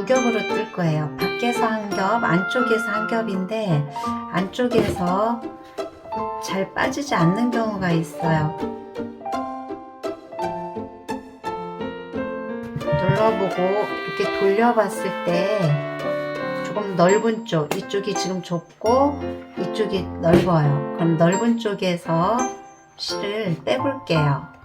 겹으로 뜰 거예요. 밖에서 한 겹, 안쪽에서 한 겹인데 안쪽에서 잘 빠지지 않는 경우가 있어요. 눌러보고 이렇게 돌려봤을 때 조금 넓은 쪽, 이쪽이 지금 좁고 이쪽이 넓어요. 그럼 넓은 쪽에서 실을 빼볼게요.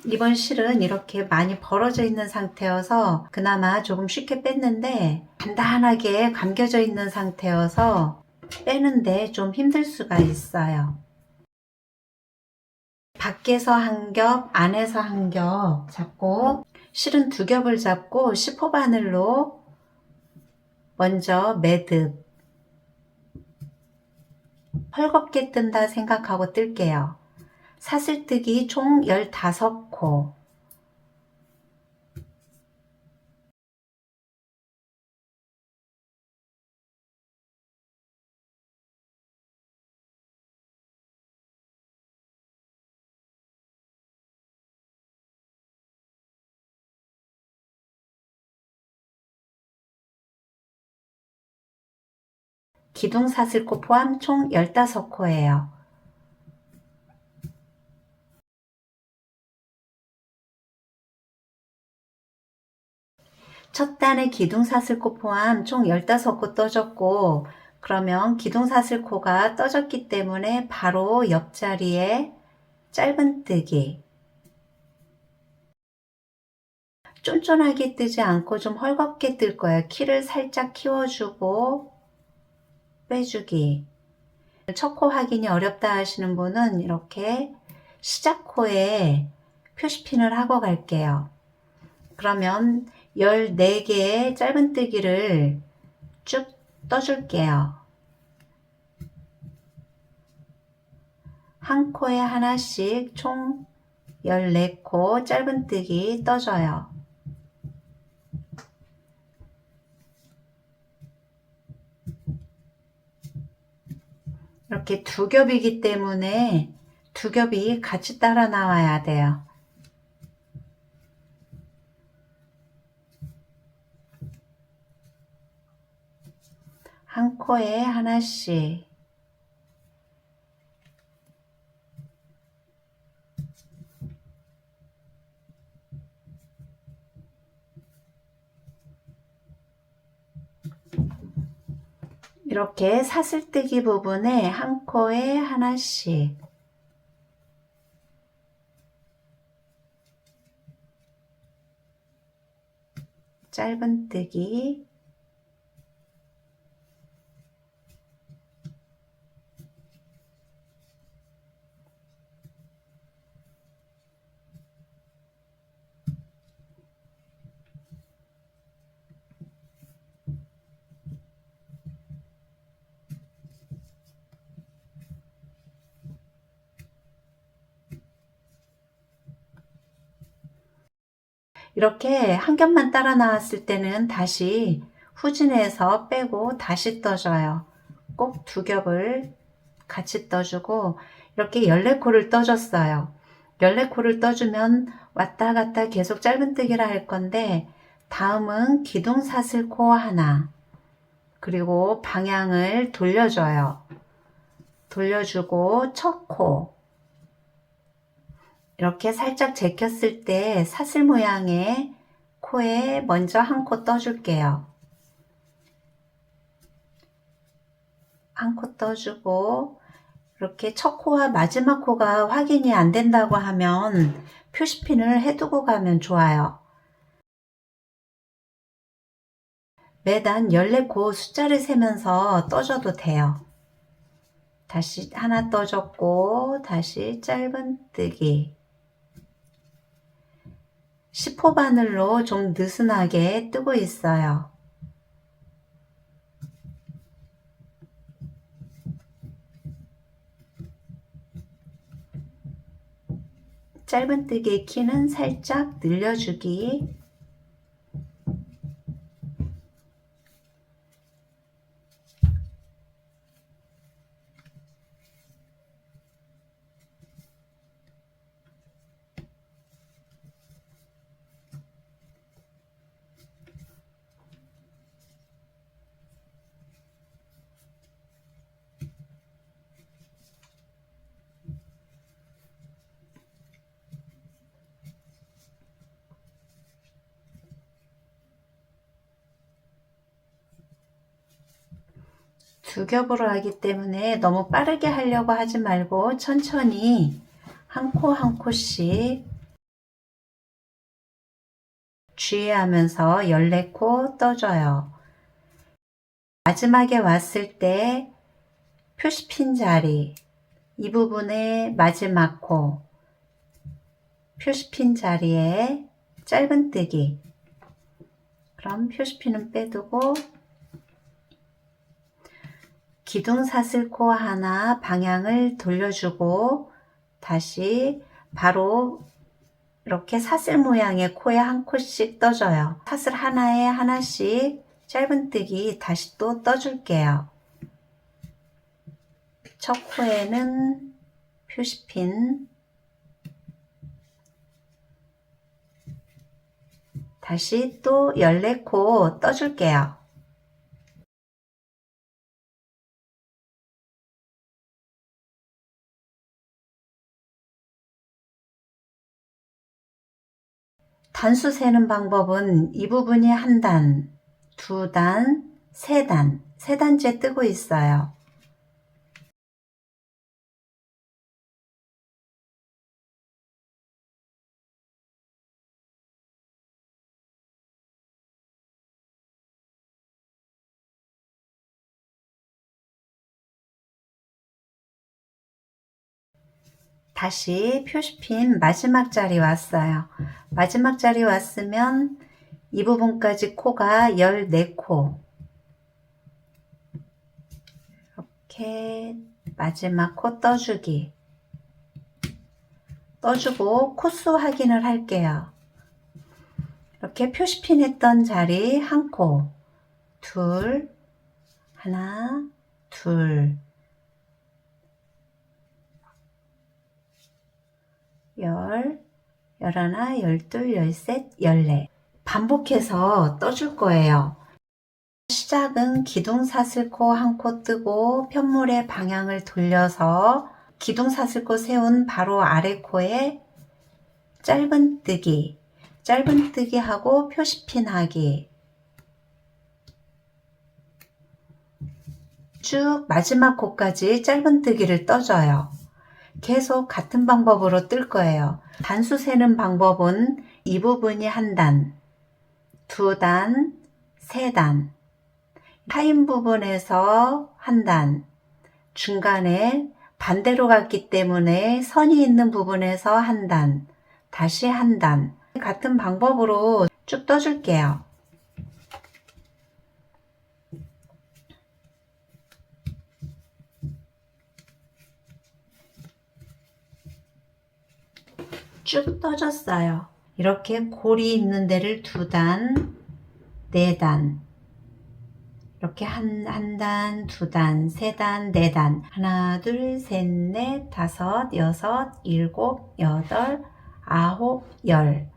이번 실은 이렇게 많이 벌어져 있는 상태여서 그나마 조금 쉽게 뺐는데 단단하게 감겨져 있는 상태여서 빼는데 좀 힘들 수가 있어요. 밖에서 한 겹, 안에서 한 겹 잡고 실은 두 겹을 잡고 10호 바늘로 먼저 매듭, 헐겁게 뜬다 생각하고 뜰게요. 사슬뜨기 총 15코. 기둥사슬코 포함 총 15코예요. 첫 단에 기둥사슬코 포함 총 15코 떠졌고, 그러면 기둥사슬코가 떠졌기 때문에 바로 옆자리에 짧은뜨기, 쫀쫀하게 뜨지 않고 좀 헐겁게 뜰 거예요. 키를 살짝 키워주고 빼주기. 첫 코 확인이 어렵다 하시는 분은 이렇게 시작코에 표시핀을 하고 갈게요. 그러면 14개의 짧은뜨기를 쭉 떠줄게요. 한 코에 하나씩 총 14코 짧은뜨기 떠줘요. 이렇게 두 겹이기 때문에 두 겹이 같이 따라 나와야 돼요. 한 코에 하나씩. 이렇게 사슬뜨기 부분에 한 코에 하나씩. 짧은뜨기. 이렇게 한 겹만 따라 나왔을 때는 다시 후진해서 빼고 다시 떠줘요. 꼭 두 겹을 같이 떠주고 이렇게 14코를 떠줬어요. 14코를 떠주면 왔다 갔다 계속 짧은뜨기를 할 건데 다음은 기둥사슬코 하나, 그리고 방향을 돌려줘요. 돌려주고 첫 코, 이렇게 살짝 제꼈을 때 사슬 모양의 코에 먼저 한 코 떠줄게요. 한 코 떠주고 이렇게 첫 코와 마지막 코가 확인이 안 된다고 하면 표시핀을 해두고 가면 좋아요. 매단 14코 숫자를 세면서 떠줘도 돼요. 다시 하나 떠줬고 다시 짧은뜨기. 10호 바늘로 좀 느슨하게 뜨고 있어요. 짧은뜨기의 키는 살짝 늘려주기. 두 겹으로 하기 때문에 너무 빠르게 하려고 하지 말고 천천히 한 코 한 코씩 주의하면서 14코 떠줘요. 마지막에 왔을 때 표시핀 자리, 이 부분에 마지막 코, 표시핀 자리에 짧은뜨기. 그럼 표시핀은 빼두고 기둥사슬코 하나 방향을 돌려주고 다시 바로 이렇게 사슬 모양의 코에 한 코씩 떠줘요. 사슬 하나에 하나씩 짧은뜨기 다시 또 떠줄게요. 첫 코에는 표시핀, 다시 또 14코 떠줄게요. 단수 세는 방법은 이 부분이 한 단, 두 단, 세 단, 세 단째 뜨고 있어요. 다시 표시핀 마지막 자리 왔어요. 마지막 자리 왔으면 이 부분까지 코가 14코. 이렇게 마지막 코 떠주기. 떠주고 코수 확인을 할게요. 이렇게 표시핀 했던 자리 한 코, 둘, 하나, 둘, 열, 열하나, 열둘, 열셋, 열네. 반복해서 떠줄 거예요. 시작은 기둥사슬코 한 코 뜨고 편물의 방향을 돌려서 기둥사슬코 세운 바로 아래 코에 짧은뜨기, 짧은뜨기 하고 표시핀 하기. 쭉 마지막 코까지 짧은뜨기를 떠줘요. 계속 같은 방법으로 뜰 거예요. 단수 세는 방법은 이 부분이 한 단, 두 단, 세 단, 타임 부분에서 한 단, 중간에 반대로 갔기 때문에 선이 있는 부분에서 한 단, 다시 한 단, 같은 방법으로 쭉 떠줄게요. 쭉 떠줬어요. 이렇게 골이 있는 데를 두 단, 네 단, 이렇게 한 단, 두 단, 세 단, 네 단, 하나, 둘, 셋, 넷, 다섯, 여섯, 일곱, 여덟, 아홉, 열,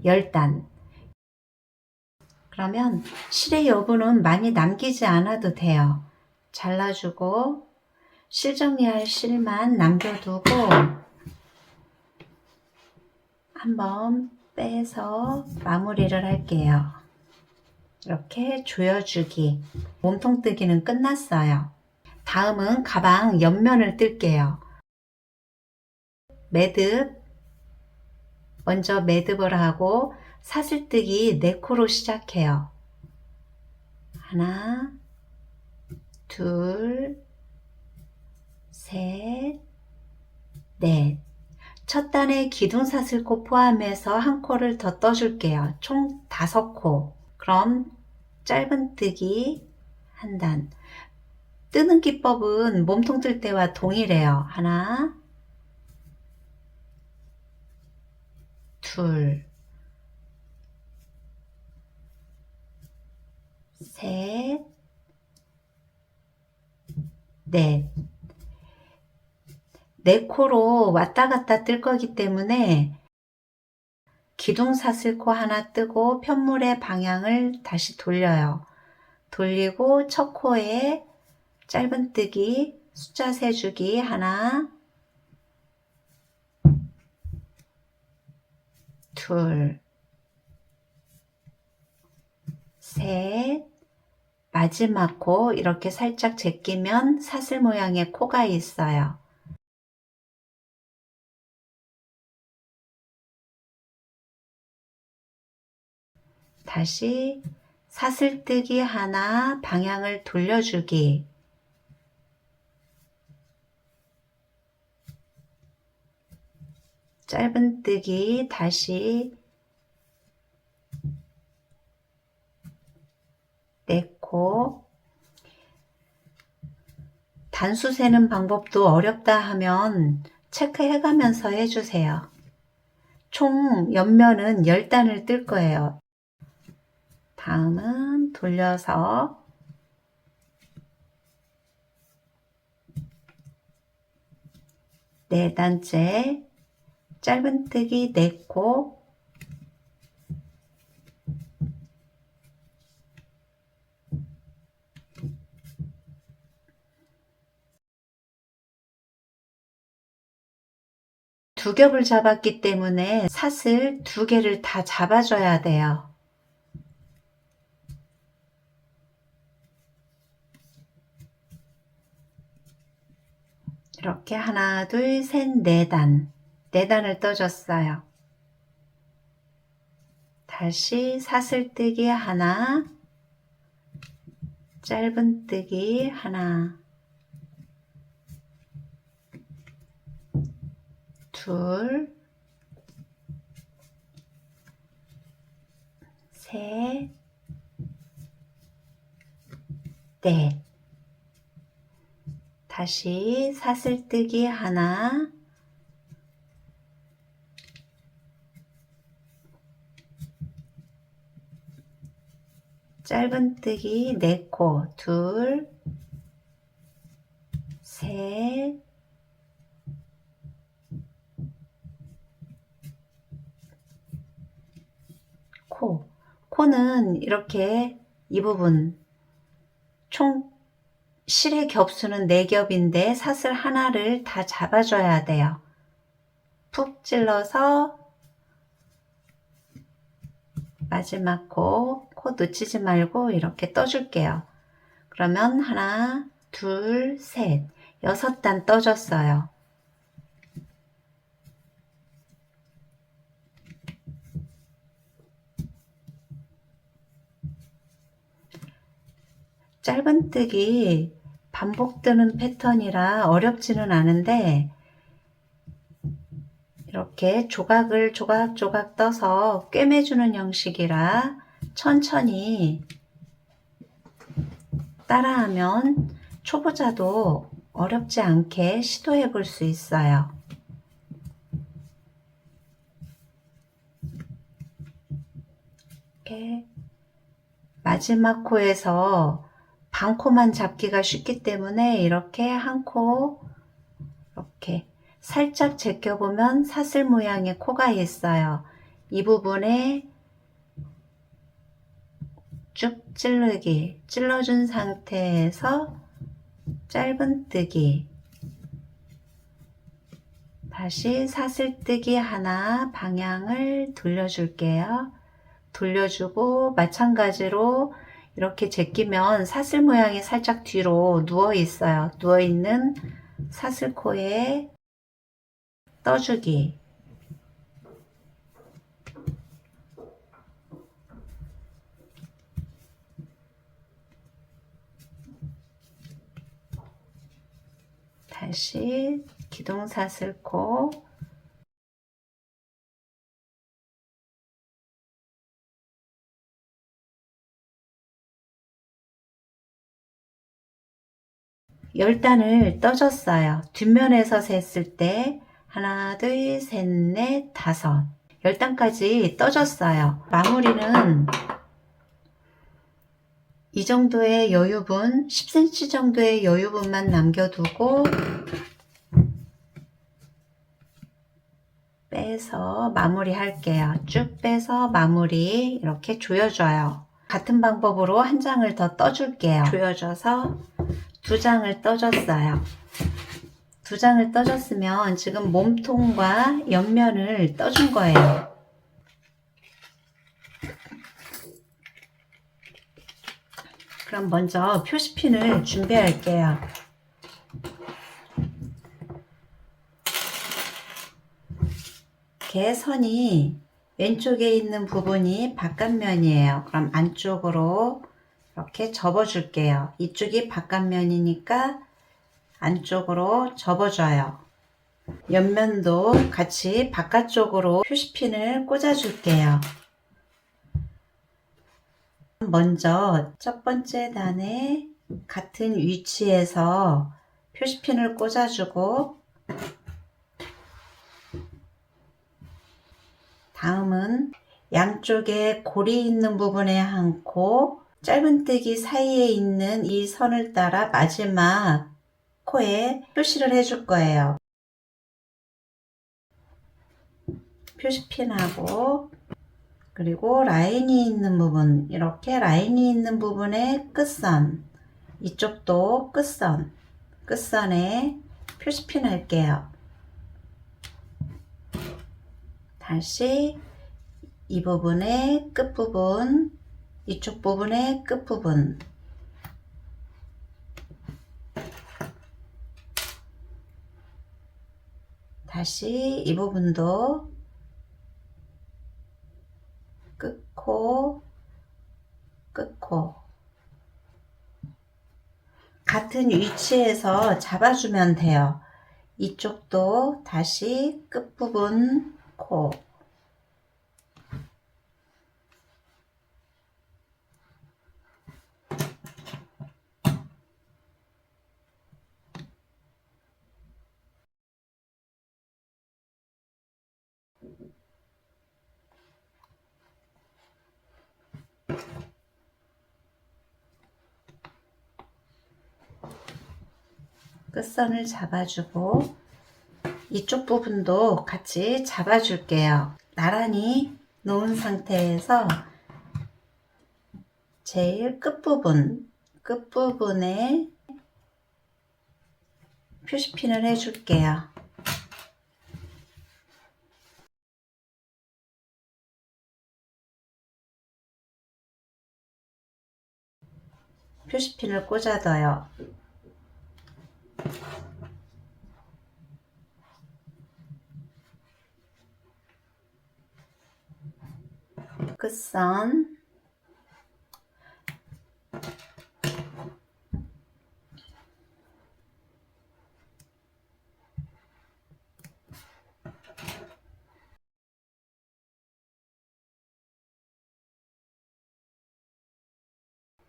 10단. 그러면 실의 여부는 많이 남기지 않아도 돼요. 잘라주고 실 정리할 실만 남겨두고 한번 빼서 마무리를 할게요. 이렇게 조여주기. 몸통 뜨기는 끝났어요. 다음은 가방 옆면을 뜰게요. 매듭, 먼저 매듭을 하고 사슬뜨기 4코로 시작해요. 하나, 둘, 셋, 넷. 첫 단에 기둥사슬코 포함해서 한 코를 더 떠줄게요. 총 5코. 그럼 짧은뜨기 한 단. 뜨는 기법은 몸통 뜰 때와 동일해요. 하나, 둘, 셋, 넷. 4코로 왔다 갔다 뜰 거기 때문에 기둥사슬코 하나 뜨고 편물의 방향을 다시 돌려요. 돌리고 첫 코에 짧은뜨기 숫자 세주기 하나, 둘, 셋, 마지막 코 이렇게 살짝 제끼면 사슬 모양의 코가 있어요. 다시 사슬뜨기 하나, 방향을 돌려주기. 짧은뜨기 다시 4코. 단수 세는 방법도 어렵다 하면 체크해 가면서 해주세요. 총 옆면은 10단을 뜰 거예요. 다음은 돌려서 4단째 짧은뜨기 4코, 두 겹을 잡았기 때문에 사슬 2개를 다 잡아줘야 돼요. 이렇게 하나, 둘, 셋, 4단. 4단을 떠줬어요. 다시 사슬뜨기 하나, 짧은뜨기 하나, 둘, 셋, 넷. 다시 사슬뜨기 하나, 짧은뜨기 4코, 둘, 셋, 코. 코는 이렇게 이 부분 총 실의 겹수는 4겹인데 사슬 하나를 다 잡아줘야 돼요. 푹 찔러서 마지막 코 놓치지 말고 이렇게 떠줄게요. 그러면 하나, 둘, 셋, 6단 떠줬어요. 짧은뜨기 반복되는 패턴이라 어렵지는 않은데 이렇게 조각을 조각조각 떠서 꿰매주는 형식이라 천천히 따라하면 초보자도 어렵지 않게 시도해 볼 수 있어요. 이렇게 마지막 코에서 반 코만 잡기가 쉽기 때문에 이렇게 한 코 이렇게 살짝 제껴보면 사슬 모양의 코가 있어요. 이 부분에 쭉 찌르기, 찔러준 상태에서 짧은뜨기, 다시 사슬뜨기 하나, 방향을 돌려줄게요. 돌려주고 마찬가지로 이렇게 제끼면 사슬 모양이 살짝 뒤로 누워 있어요. 누워 있는 사슬코에 떠주기. 다시 기둥사슬코, 열단을 떠줬어요. 뒷면에서 셌을 때 하나, 둘, 셋, 넷, 5, 10단까지 떠줬어요. 마무리는 이 정도의 여유분, 10cm 정도의 여유분만 남겨두고 빼서 마무리 할게요. 쭉 빼서 마무리 이렇게 조여줘요. 같은 방법으로 한 장을 더 떠줄게요. 조여줘서 2장을 떠줬어요. 2장을 떠줬으면 지금 몸통과 옆면을 떠준 거예요. 그럼 먼저 표시핀을 준비할게요. 개선이 왼쪽에 있는 부분이 바깥면이에요. 그럼 안쪽으로 이렇게 접어 줄게요. 이쪽이 바깥면이니까 안쪽으로 접어줘요. 옆면도 같이 바깥쪽으로 표시핀을 꽂아 줄게요. 먼저 첫 번째 단에 같은 위치에서 표시핀을 꽂아주고, 다음은 양쪽에 골이 있는 부분에 한 코, 짧은뜨기 사이에 있는 이 선을 따라 마지막 코에 표시를 해줄 거예요. 표시핀하고, 그리고 라인이 있는 부분, 이렇게 라인이 있는 부분에 끝선, 이쪽도 끝선, 끝선에 표시핀 할게요. 다시 이 부분의 끝부분, 이쪽 부분의 끝부분, 다시 이 부분도 끝코, 끝코, 같은 위치에서 잡아주면 돼요. 이쪽도 다시 끝부분 코, 끝선을 잡아주고 이쪽 부분도 같이 잡아줄게요. 나란히 놓은 상태에서 제일 끝부분에 표시핀을 해줄게요. 표시핀을 꽂아둬요. 끝선,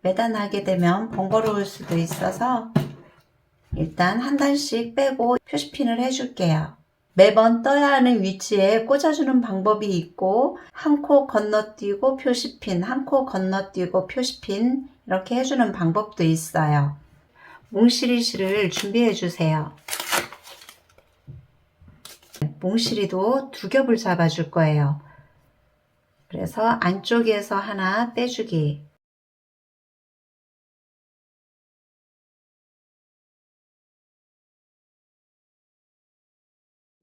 매단하게 되면 번거로울 수도 있어서 일단 한 단씩 빼고 표시핀을 해줄게요. 매번 떠야 하는 위치에 꽂아주는 방법이 있고, 한 코 건너뛰고 표시핀, 한 코 건너뛰고 표시핀, 이렇게 해주는 방법도 있어요. 몽실이실을 준비해 주세요. 몽실이도 두 겹을 잡아줄 거예요. 그래서 안쪽에서 하나 빼주기,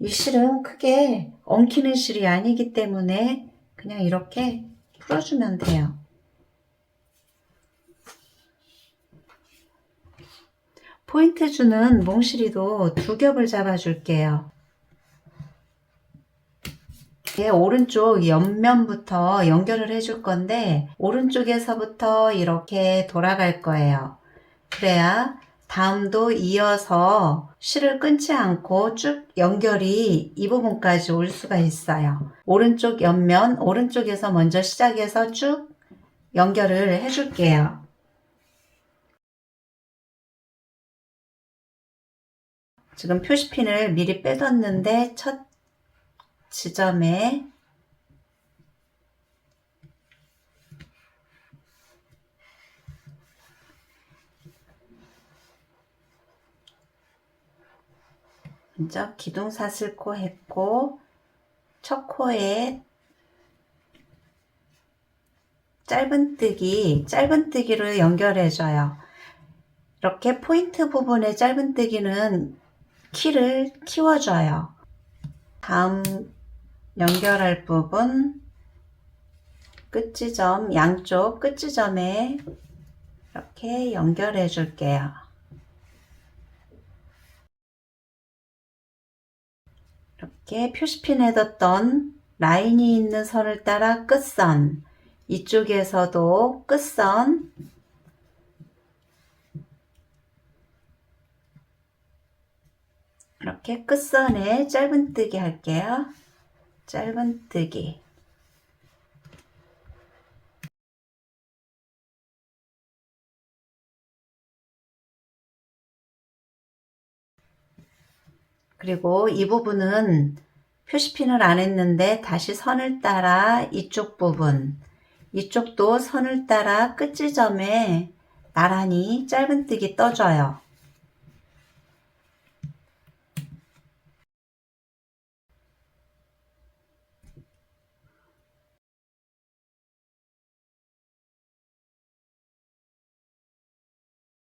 이 실은 크게 엉키는 실이 아니기 때문에 그냥 이렇게 풀어주면 돼요. 포인트 주는 몽실이도 두 겹을 잡아줄게요. 오른쪽 옆면부터 연결을 해줄 건데 오른쪽에서부터 이렇게 돌아갈 거예요. 그래야 다음도 이어서 실을 끊지 않고 쭉 연결이 이 부분까지 올 수가 있어요. 오른쪽 옆면, 오른쪽에서 먼저 시작해서 쭉 연결을 해줄게요. 지금 표시핀을 미리 빼뒀는데 첫 지점에 먼저 기둥사슬코 했고, 첫 코에 짧은뜨기로 연결해줘요. 이렇게 포인트 부분의 짧은뜨기는 키를 키워줘요. 다음 연결할 부분 끝지점, 양쪽 끝지점에 이렇게 연결해 줄게요. 이렇게 표시핀에 뒀던 라인이 있는 선을 따라 끝선, 이쪽에서도 끝선, 이렇게 끝선에 짧은뜨기 할게요. 짧은뜨기. 그리고 이 부분은 표시핀을 안 했는데 다시 선을 따라 이쪽 부분, 이쪽도 선을 따라 끝 지점에 나란히 짧은뜨기 떠줘요.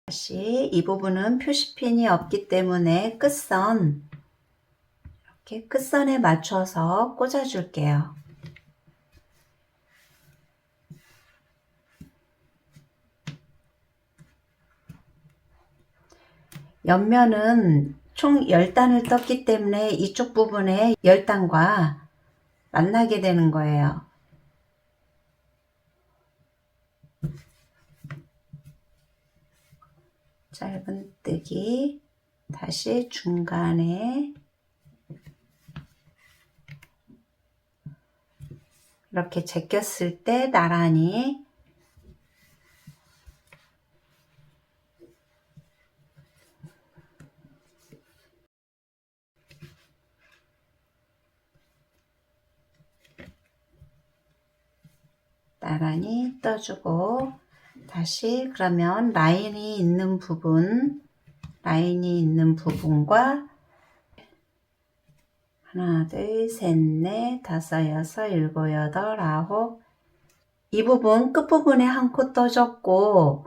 다시 이 부분은 표시핀이 없기 때문에 끝선, 이렇게 끝선에 맞춰서 꽂아 줄게요. 옆면은 총 10단을 떴기 때문에 이쪽 부분에 10단과 만나게 되는 거예요. 짧은뜨기, 다시 중간에 이렇게 제꼈을 때 나란히 떠주고, 다시 그러면 라인이 있는 부분과 하나, 둘, 셋, 넷, 다섯, 여섯, 일곱, 여덟, 아홉, 이 부분 끝부분에 한 코 떠줬고,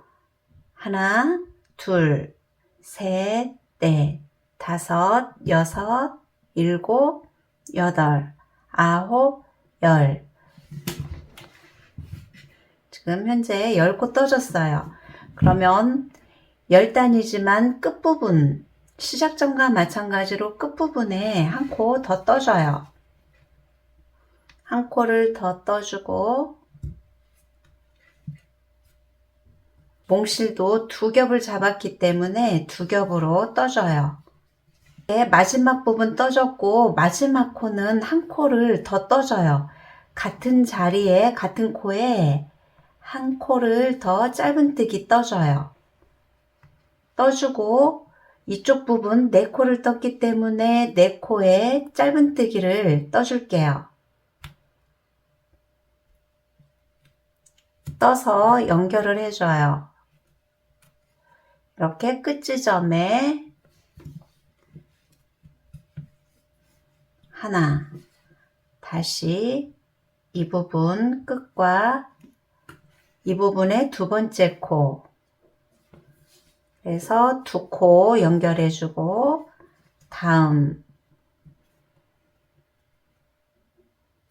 하나, 둘, 셋, 넷, 다섯, 여섯, 일곱, 여덟, 아홉, 열. 지금 현재 10코 떠줬어요. 그러면 10단이지만 끝부분, 시작점과 마찬가지로 끝부분에 한 코 더 떠줘요. 한 코를 더 떠주고, 몽실도 두 겹을 잡았기 때문에 두 겹으로 떠줘요. 마지막 부분 떠줬고, 마지막 코는 한 코를 더 떠줘요. 같은 자리에, 같은 코에 한 코를 더 짧은뜨기 떠줘요. 떠주고, 이쪽 부분 4코를 떴기 때문에 4코에 짧은뜨기를 떠줄게요. 떠서 연결을 해줘요. 이렇게 끝 지점에 하나, 다시 이 부분 끝과 이 부분의 두 번째 코, 그래서 두 코 연결해주고, 다음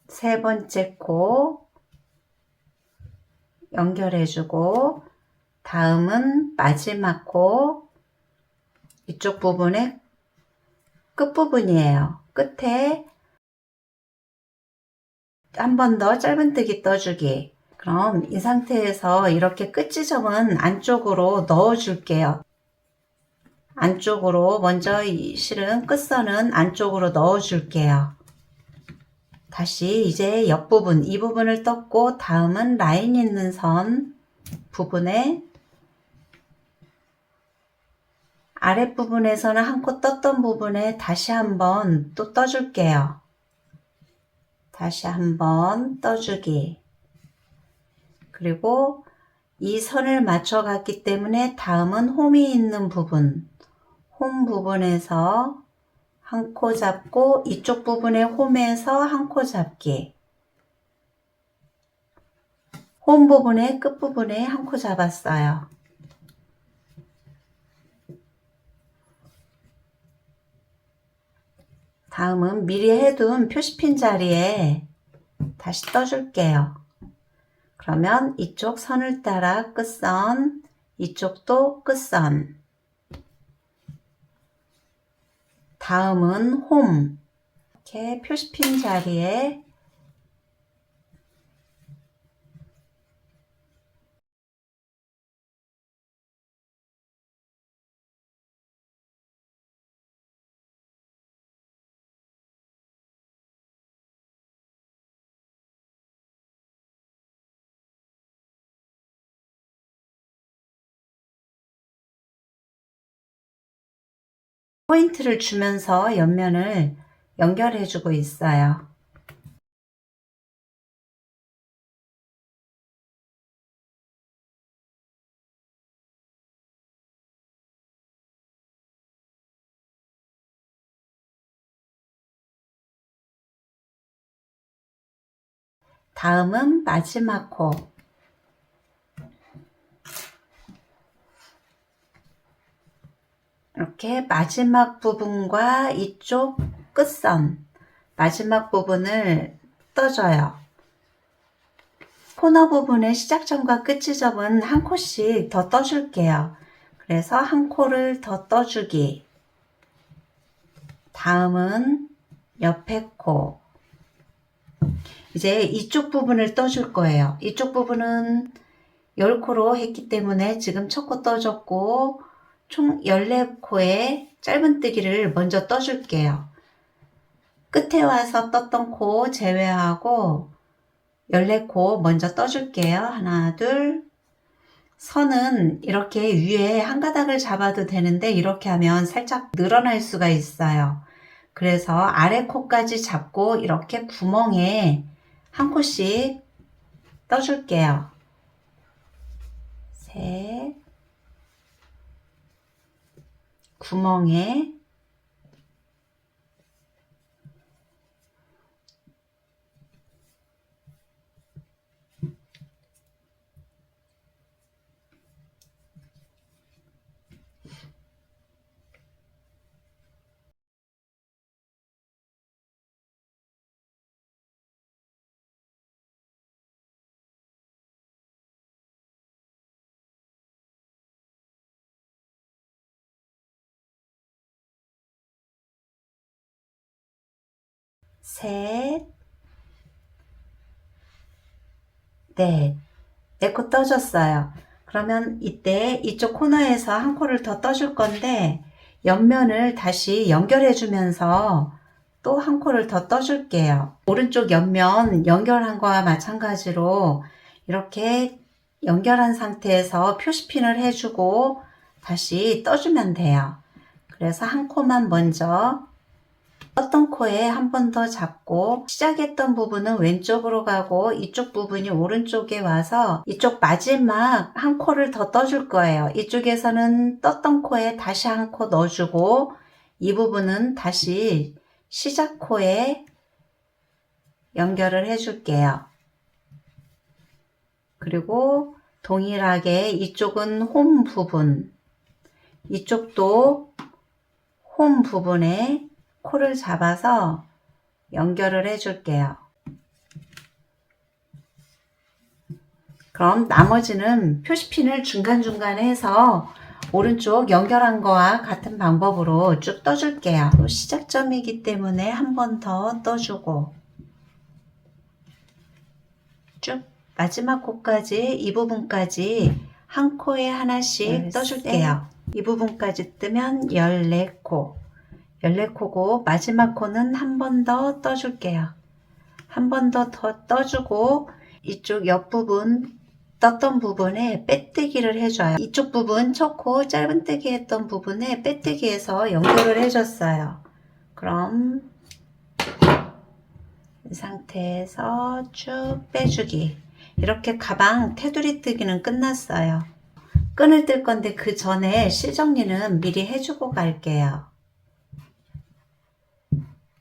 세 번째 코 연결해주고, 다음은 마지막 코, 이쪽 부분의 끝부분이에요. 끝에 한 번 더 짧은뜨기 떠주기. 그럼 이 상태에서 이렇게 끝 지점은 안쪽으로 넣어 줄게요. 안쪽으로 먼저 이 실은 끝선은 안쪽으로 넣어 줄게요. 다시 이제 옆부분, 이 부분을 떴고, 다음은 라인 있는 선 부분에 아랫부분에서는 한 코 떴던 부분에 다시 한번 또 떠줄게요. 다시 한번 떠주기. 그리고 이 선을 맞춰 갔기 때문에 다음은 홈이 있는 부분, 홈 부분에서 한 코 잡고, 이쪽 부분에 홈에서 한 코 잡기. 홈 부분의 끝부분에 한 코 잡았어요. 다음은 미리 해둔 표시핀 자리에 다시 떠줄게요. 그러면 이쪽 선을 따라 끝선, 이쪽도 끝선. 다음은 홈. 이렇게 표시핀 자리에 포인트를 주면서 옆면을 연결해 주고 있어요. 다음은 마지막 코. 이렇게 마지막 부분과 이쪽 끝선, 마지막 부분을 떠줘요. 코너 부분의 시작점과 끝 지점은 한 코씩 더 떠줄게요. 그래서 한 코를 더 떠주기. 다음은 옆에 코. 이제 이쪽 부분을 떠줄 거예요. 이쪽 부분은 10코로 했기 때문에 지금 첫 코 떠줬고 총 14코의 짧은뜨기를 먼저 떠줄게요. 끝에 와서 떴던 코 제외하고 14코 먼저 떠줄게요. 하나, 둘. 선은 이렇게 위에 한 가닥을 잡아도 되는데 이렇게 하면 살짝 늘어날 수가 있어요. 그래서 아래 코까지 잡고 이렇게 구멍에 한 코씩 떠줄게요. 셋, 구멍에 셋, 넷. 4코 떠줬어요. 그러면 이때 이쪽 코너에서 한 코를 더 떠줄 건데 옆면을 다시 연결해 주면서 또 한 코를 더 떠줄게요. 오른쪽 옆면 연결한 거와 마찬가지로 이렇게 연결한 상태에서 표시핀을 해주고 다시 떠주면 돼요. 그래서 한 코만 먼저 떴던 코에 한 번 더 잡고 시작했던 부분은 왼쪽으로 가고 이쪽 부분이 오른쪽에 와서 이쪽 마지막 한 코를 더 떠줄 거예요. 이쪽에서는 떴던 코에 다시 한 코 넣어주고 이 부분은 다시 시작 코에 연결을 해줄게요. 그리고 동일하게 이쪽은 홈 부분, 이쪽도 홈 부분에 코를 잡아서 연결을 해줄게요. 그럼 나머지는 표시핀을 중간중간에 해서 오른쪽 연결한 거와 같은 방법으로 쭉 떠줄게요. 또 시작점이기 때문에 한 번 더 떠주고 쭉 마지막 코까지 이 부분까지 한 코에 하나씩 떠줄게요. 이 부분까지 뜨면 14코. 14코고 마지막 코는 한 번 더 떠줄게요. 한 번 더 떠주고 이쪽 옆부분 떴던 부분에 빼뜨기를 해줘요. 이쪽 부분 첫 코 짧은뜨기 했던 부분에 빼뜨기해서 연결을 해줬어요. 그럼 이 상태에서 쭉 빼주기. 이렇게 가방 테두리 뜨기는 끝났어요. 끈을 뜰 건데 그 전에 실정리는 미리 해주고 갈게요.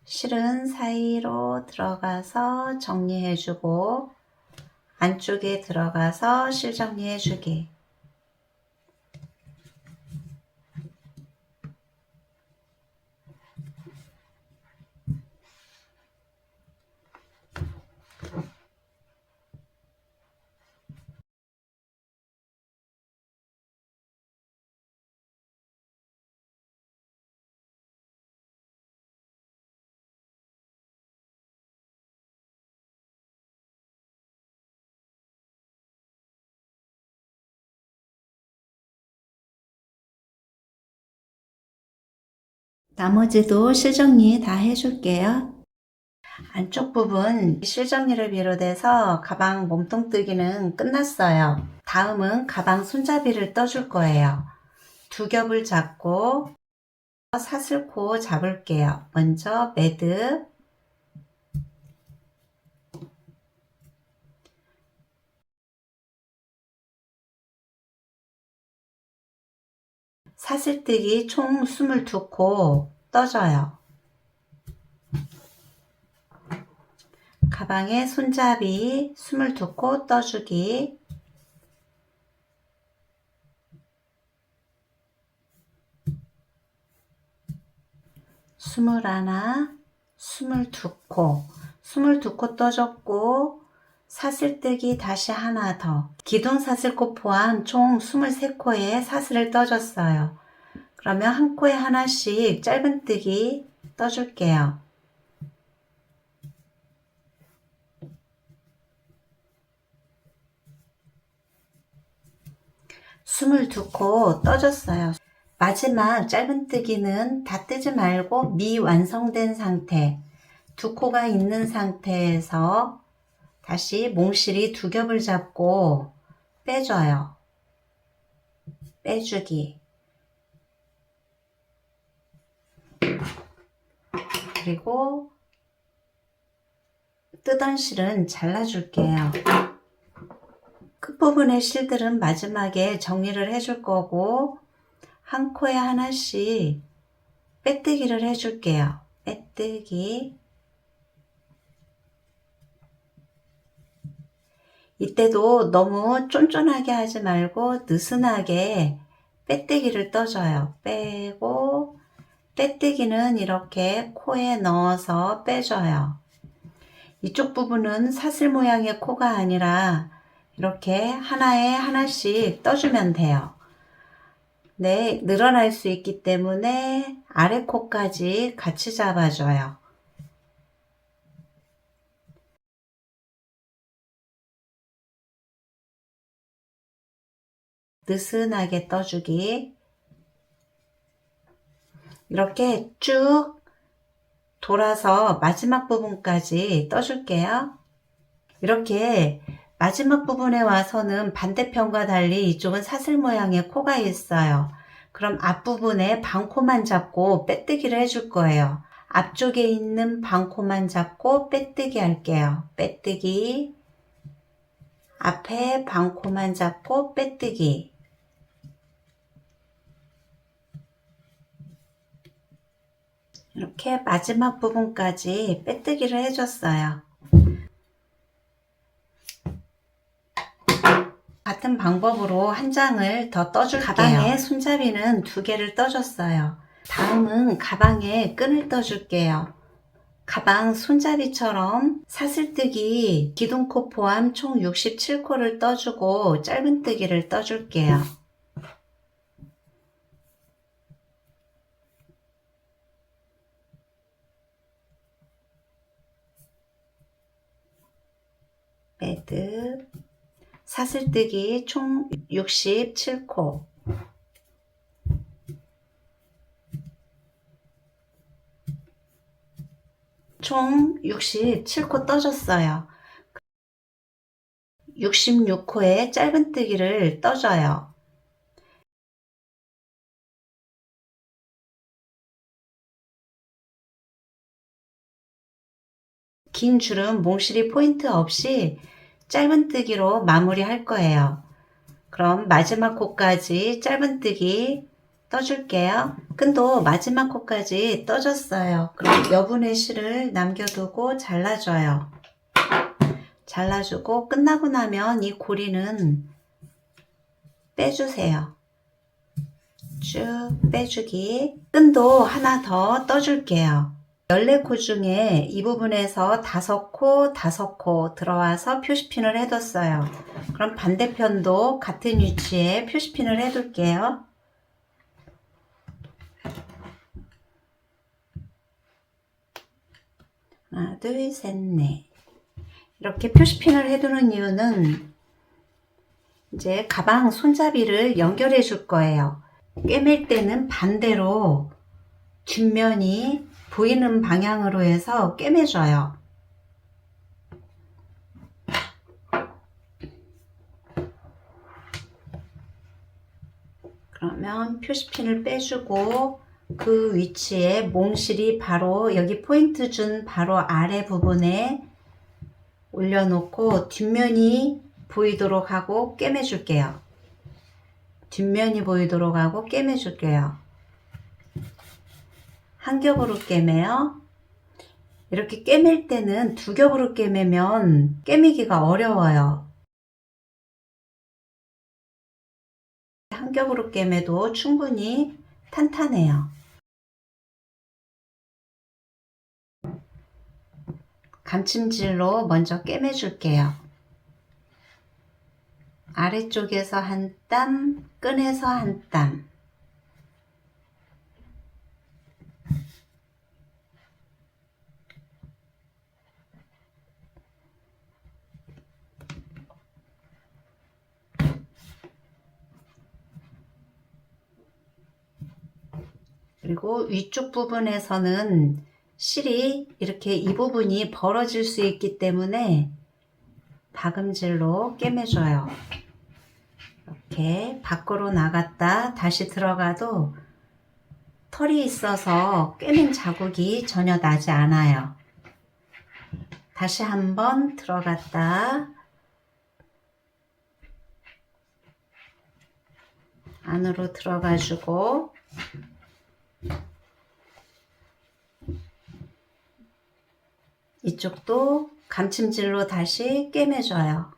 실은 사이로 들어가서 정리해주고 안쪽에 들어가서 실 정리해주기. 나머지도 실정리 다 해줄게요. 안쪽 부분 실정리를 비롯해서 가방 몸통뜨기는 끝났어요. 다음은 가방 손잡이를 떠줄 거예요. 두 겹을 잡고 사슬코 잡을게요. 먼저 매듭, 사슬뜨기 총 22코 떠줘요. 가방에 손잡이 22코 떠주기, 스물하나, 22코, 22코 떠줬고 사슬뜨기 다시 하나 더, 기둥사슬코 포함 총 23코에 사슬을 떠줬어요. 그러면 한 코에 하나씩 짧은뜨기 떠줄게요. 22코 떠줬어요. 마지막 짧은뜨기는 다 뜨지 말고 미완성된 상태, 두 코가 있는 상태에서 다시 몽실이 두 겹을 잡고 빼줘요. 빼주기. 그리고 뜨던 실은 잘라줄게요. 끝부분의 실들은 마지막에 정리를 해줄 거고 한 코에 하나씩 빼뜨기를 해줄게요. 빼뜨기. 이때도 너무 쫀쫀하게 하지 말고 느슨하게 빼뜨기를 떠줘요. 빼고 빼뜨기는 이렇게 코에 넣어서 빼줘요. 이쪽 부분은 사슬 모양의 코가 아니라 이렇게 하나에 하나씩 떠주면 돼요. 네, 늘어날 수 있기 때문에 아래 코까지 같이 잡아줘요. 느슨하게 떠주기. 이렇게 쭉 돌아서 마지막 부분까지 떠줄게요. 이렇게 마지막 부분에 와서는 반대편과 달리 이쪽은 사슬 모양의 코가 있어요. 그럼 앞부분에 반코만 잡고 빼뜨기를 해줄 거예요. 앞쪽에 있는 반코만 잡고 빼뜨기 할게요. 빼뜨기. 앞에 반코만 잡고 빼뜨기. 이렇게 마지막 부분까지 빼뜨기를 해줬어요. 같은 방법으로 한 장을 더 떠줄게요. 가방에 손잡이는 2개를 떠줬어요. 다음은 가방에 끈을 떠줄게요. 가방 손잡이처럼 사슬뜨기 기둥코 포함 총 67코를 떠주고 짧은뜨기를 떠줄게요. 매듭, 사슬뜨기 총 67코, 총 67코 떠줬어요. 66코에 짧은뜨기를 떠줘요. 긴 줄은 몽실이 포인트 없이 짧은뜨기로 마무리 할 거예요. 그럼 마지막 코까지 짧은뜨기 떠줄게요. 끈도 마지막 코까지 떠줬어요. 그럼 여분의 실을 남겨두고 잘라줘요. 잘라주고 끝나고 나면 이 고리는 빼주세요. 쭉 빼주기. 끈도 하나 더 떠줄게요. 14코 중에 이 부분에서 5코, 5코 들어와서 표시핀을 해뒀어요. 그럼 반대편도 같은 위치에 표시핀을 해둘게요. 하나, 둘, 셋, 넷. 이렇게 표시핀을 해두는 이유는 이제 가방 손잡이를 연결해 줄 거예요. 꿰맬 때는 반대로 뒷면이 보이는 방향으로 해서 꿰매줘요. 그러면 표시핀을 빼주고 그 위치에 몽실이 바로 여기 포인트 준 바로 아래 부분에 올려놓고 뒷면이 보이도록 하고 꿰매 줄게요. 뒷면이 보이도록 하고 꿰매 줄게요. 한 겹으로 꿰매요. 이렇게 꿰맬 때는 두 겹으로 꿰매면 꿰매기가 어려워요. 한 겹으로 꿰매도 충분히 탄탄해요. 감침질로 먼저 꿰매 줄게요. 아래쪽에서 한 땀, 끈에서 한 땀. 그리고 위쪽 부분에서는 실이 이렇게 이 부분이 벌어질 수 있기 때문에 박음질로 꿰매줘요. 이렇게 밖으로 나갔다 다시 들어가도 털이 있어서 꿰맨 자국이 전혀 나지 않아요. 다시 한번 들어갔다 안으로 들어가주고 이쪽도 감침질로 다시 꿰매줘요.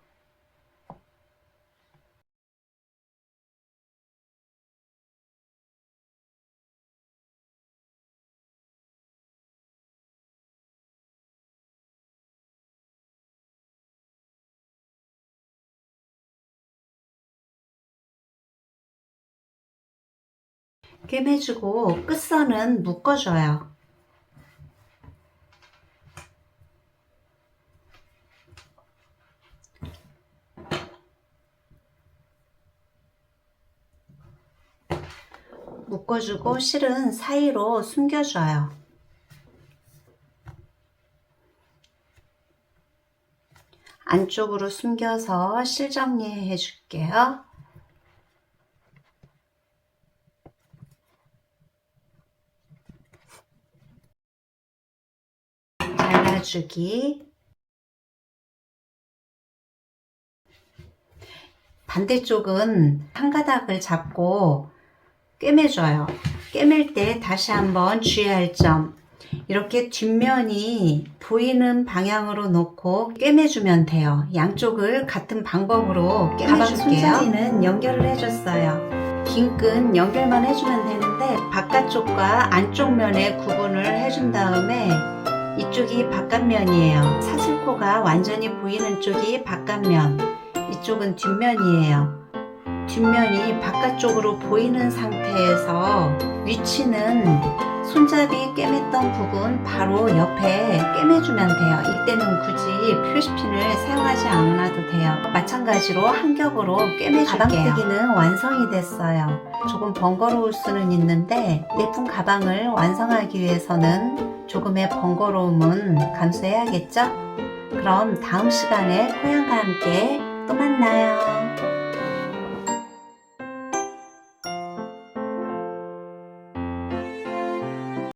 꿰매주고 끝선은 묶어줘요. 묶어주고 실은 사이로 숨겨줘요. 안쪽으로 숨겨서 실 정리해 줄게요. 잘라주기. 반대쪽은 한 가닥을 잡고 꿰매줘요. 꿰맬 때 다시 한번 주의할 점, 이렇게 뒷면이 보이는 방향으로 놓고 꿰매주면 돼요. 양쪽을 같은 방법으로 꿰매줄게요. 가방 손잡이는 연결을 해줬어요. 긴 끈 연결만 해주면 되는데 바깥쪽과 안쪽 면에 구분을 해준 다음에 이쪽이 바깥면이에요. 사슬코가 완전히 보이는 쪽이 바깥면, 이쪽은 뒷면이에요. 뒷면이 바깥쪽으로 보이는 상태에서 위치는 손잡이 꿰맸던 부분 바로 옆에 꿰매주면 돼요. 이때는 굳이 표시핀을 사용하지 않아도 돼요. 마찬가지로 한 겹으로 꿰매줄게요. 가방뜨기는 완성이 됐어요. 조금 번거로울 수는 있는데 예쁜 가방을 완성하기 위해서는 조금의 번거로움은 감수해야겠죠? 그럼 다음 시간에 코양과 함께 또 만나요.